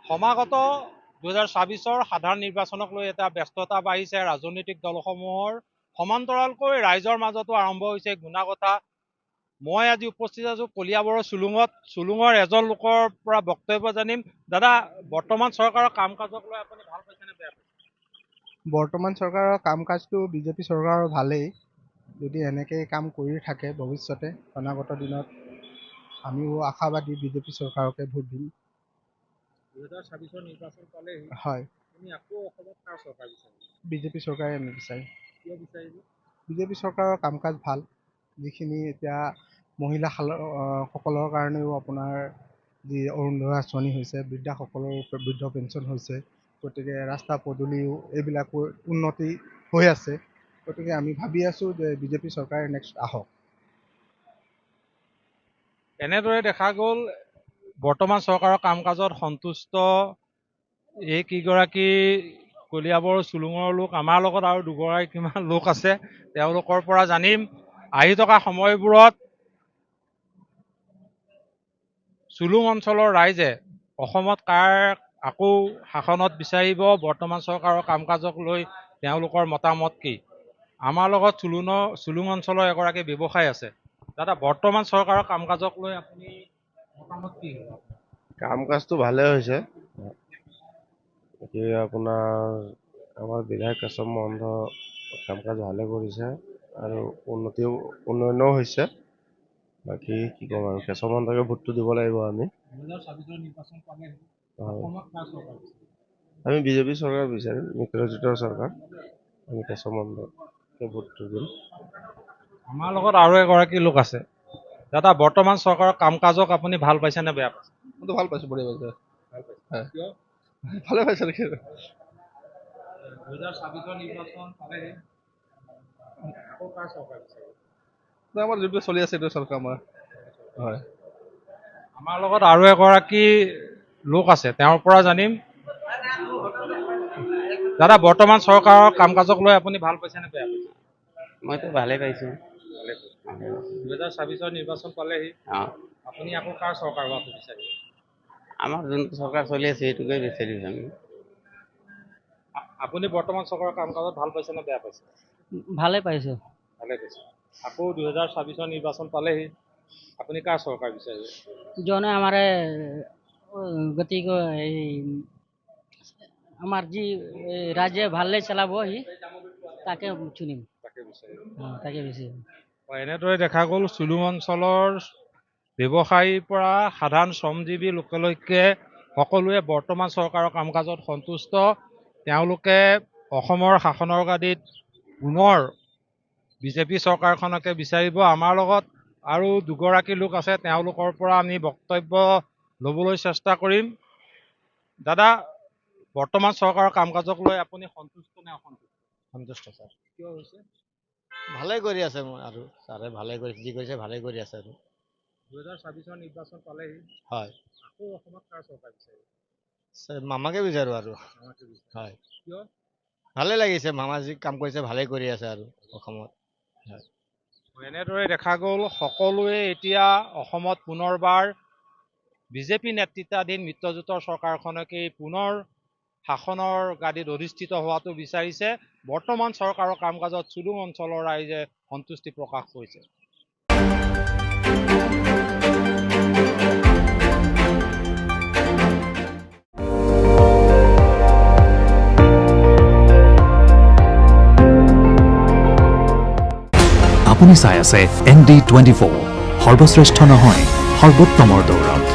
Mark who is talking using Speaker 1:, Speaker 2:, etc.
Speaker 1: সমাগত 2024 সাধাৰণ নিৰ্বাচনক লৈ এটা ব্যস্ততা বাঢ়িছে ৰাজনৈতিক দলসমূহৰ সমান্তৰালকৈ ৰাইজৰ মাজতো আৰম্ভ হৈছে গুণাগতা। মই আজি উপস্থিত আছো কলিয়াবৰৰ চুলুঙৰ এজন লোকৰ পৰা বক্তব্য জানিম। দাদা, বৰ্তমান চৰকাৰৰ কাম কাজক লৈ আপুনি ভাল পাইছে নে বেয়া পাইছে?
Speaker 2: বৰ্তমান চৰকাৰৰ কাম কাজটো বিজেপি চৰকাৰৰ ভালেই। যদি এনেকেই কাম কৰি থাকে ভৱিষ্যতে অনাগত দিনত আমিও আশাবাদী বিজেপি চৰকাৰকে ভোট দিম।
Speaker 1: 2024 নিৰ্বাচন পালেহি,
Speaker 2: হয়,
Speaker 1: আপুনি আকৌ অসমত কাৰ চৰকাৰ বিচাৰিব?
Speaker 2: বিজেপি চৰকাৰে আমি বিচাৰিম।
Speaker 1: কিয় বিচাৰিব?
Speaker 2: বিজেপি চৰকাৰৰ কাম কাজ ভাল, যিখিনি এতিয়া মহিলাসকলৰ কাৰণেও আপোনাৰ যি অৰুণোদয় আঁচনি হৈছে, বৃদ্ধাসকলৰ বৃদ্ধ পেঞ্চন হৈছে, গতিকে ৰাস্তা পদূলিও এইবিলাকৰ উন্নতি হৈ আছে। গতিকে আমি ভাবি আছোঁ যে বিজেপি চৰকাৰে নেক্সট আহক।
Speaker 1: এনেদৰে দেখা গ'ল বৰ্তমান চৰকাৰৰ কাম কাজত সন্তুষ্ট এই কেইগৰাকী কলিয়াবৰ চুলুঙৰ লোক। আমাৰ লগত আৰু দুগৰাকীমান লোক আছে, তেওঁলোকৰ পৰা জানিম আহি থকা সময়বোৰত চুলুং অঞ্চলৰ ৰাইজে অসমত কাৰ আকৌ শাসনত বিচাৰিব, বৰ্তমান চৰকাৰৰ কাম কাজক লৈ তেওঁলোকৰ মতামত কি। আমাৰ লগত চুলুং অঞ্চলৰ এগৰাকী ব্যৱসায়ী আছে। দাদা, বৰ্তমান চৰকাৰৰ কাম কাজক লৈ আপুনি মতামত কি?
Speaker 3: কাম কাজটো ভালে হৈছে। আপোনাৰ আমাৰ বিধায়ক কেশৱ মহন্ত কাম কাজ ভালে কৰিছে আৰু উন্নয়নো হৈছে। বাকী কি ক'ম আৰু, কেশৱ মহন্তকে ভোটটো দিব লাগিব আমি।
Speaker 1: 2024 নিৰ্বাচন পালেহি,
Speaker 3: আমি বিজেপি চৰকাৰ বিচাৰিম, মিত্ৰজোঁটৰ চৰকাৰ। আমি কেশৱ মহন্তকে ভোটটো দিম।
Speaker 1: আমাৰ লগত আৰু এগৰাকী লোক আছে। দাদা, বৰ্তমান চৰকাৰৰ কাম কাজক আপুনি ভাল পাইছে নে বেয়া পাইছে?
Speaker 2: মইতো ভাল পাইছোঁ, বঢ়িয়া পাইছোঁ।
Speaker 1: কিয়?
Speaker 2: ভালে পাইছে নেকি?
Speaker 1: 2024 নিৰ্বাচন পালেহি, আকৌ কাৰ চৰকাৰ বিচাৰিব?
Speaker 2: আমাৰ যোনটো চলি আছে এইটো চৰকাৰ আমাৰ। হয়,
Speaker 1: আমাৰ লগত আৰু এগৰাকী লোক আছে, তেওঁৰ পৰা জানিম। দাদা, বৰ্তমান চৰকাৰৰ কাম কাজক লৈ আপুনি ভাল পাইছে নে বেয়া পাইছে?
Speaker 4: মইতো ভালে পাইছোঁ।
Speaker 1: 2024 নিৰ্বাচন পালেহি, আপুনি আকৌ কাৰ চৰকাৰ হোৱাটো বিচাৰিব?
Speaker 4: আমাৰ যোনটো চৰকাৰ চলি আছে সেইটোকে বিচাৰিম আমি।
Speaker 1: আপুনি বৰ্তমান চৰকাৰৰ কাম কাজত ভাল পাইছে নে বেয়া পাইছে?
Speaker 4: ভালে পাইছোঁ।
Speaker 1: ভালে পাইছে। আকৌ 2024 নিৰ্বাচন পালেহি, আপুনি কাৰ চৰকাৰ বিচাৰিব?
Speaker 4: জনে আমাৰে গতিকে এই আমাৰ যি ৰাজ্যে ভালে চলাব সি তাকে চুনিম।
Speaker 1: তাকে বিচাৰিব।
Speaker 4: তাকে বিচাৰিম।
Speaker 1: এনেদৰে দেখা গ'ল চুলুং অঞ্চলৰ ব্যৱসায়ীৰ পৰা সাধাৰণ শ্ৰমজীৱী লোকলৈকে সকলোৱে বৰ্তমান চৰকাৰৰ কাম কাজত সন্তুষ্ট। তেওঁলোকে অসমৰ শাসনৰ গাদীত পুনৰ বিজেপি চৰকাৰখনকে বিচাৰিব। আমাৰ লগত আৰু দুগৰাকী লোক আছে, তেওঁলোকৰ পৰা আমি বক্তব্য ল'বলৈ চেষ্টা কৰিম। দাদা, বৰ্তমান চৰকাৰৰ কাম কাজক লৈ আপুনি সন্তুষ্ট নে অসন্তুষ্ট?
Speaker 5: সন্তুষ্ট ছাৰ।
Speaker 1: কিয় হৈছে?
Speaker 5: ভালে কৰি আছে, মই আৰু ছাৰে ভালে কৰিছে, যি কৰিছে ভালে কৰি আছে আৰু।
Speaker 1: 2024 নিৰ্বাচন পালেহি,
Speaker 5: হয়,
Speaker 1: আকৌ অসমত কাৰ চৰকাৰ বিচাৰিব?
Speaker 5: মামাকে বিচাৰোঁ আৰু। হয়,
Speaker 1: কিয়?
Speaker 5: ভালে লাগিছে, মামা যি কাম কৰিছে ভালে কৰি আছে আৰু অসমত। হয়,
Speaker 1: এনেদৰে দেখা গ'ল সকলোৱে এতিয়া অসমত পুনৰবাৰ বিজেপি নেতৃত্বাধীন মিত্ৰজোঁটৰ চৰকাৰখনকে পুনৰ শাসনৰ গাদীত অধিষ্ঠিত হোৱাটো বিচাৰিছে। বৰ্তমান চৰকাৰৰ কাম কাজত চুলুং অঞ্চলৰ ৰাইজে সন্তুষ্টি প্ৰকাশ কৰিছে।
Speaker 6: আপুনি চাই আছে ND24, সৰ্বশ্ৰেষ্ঠ নহয় সৰ্বোত্তমৰ দৌৰত।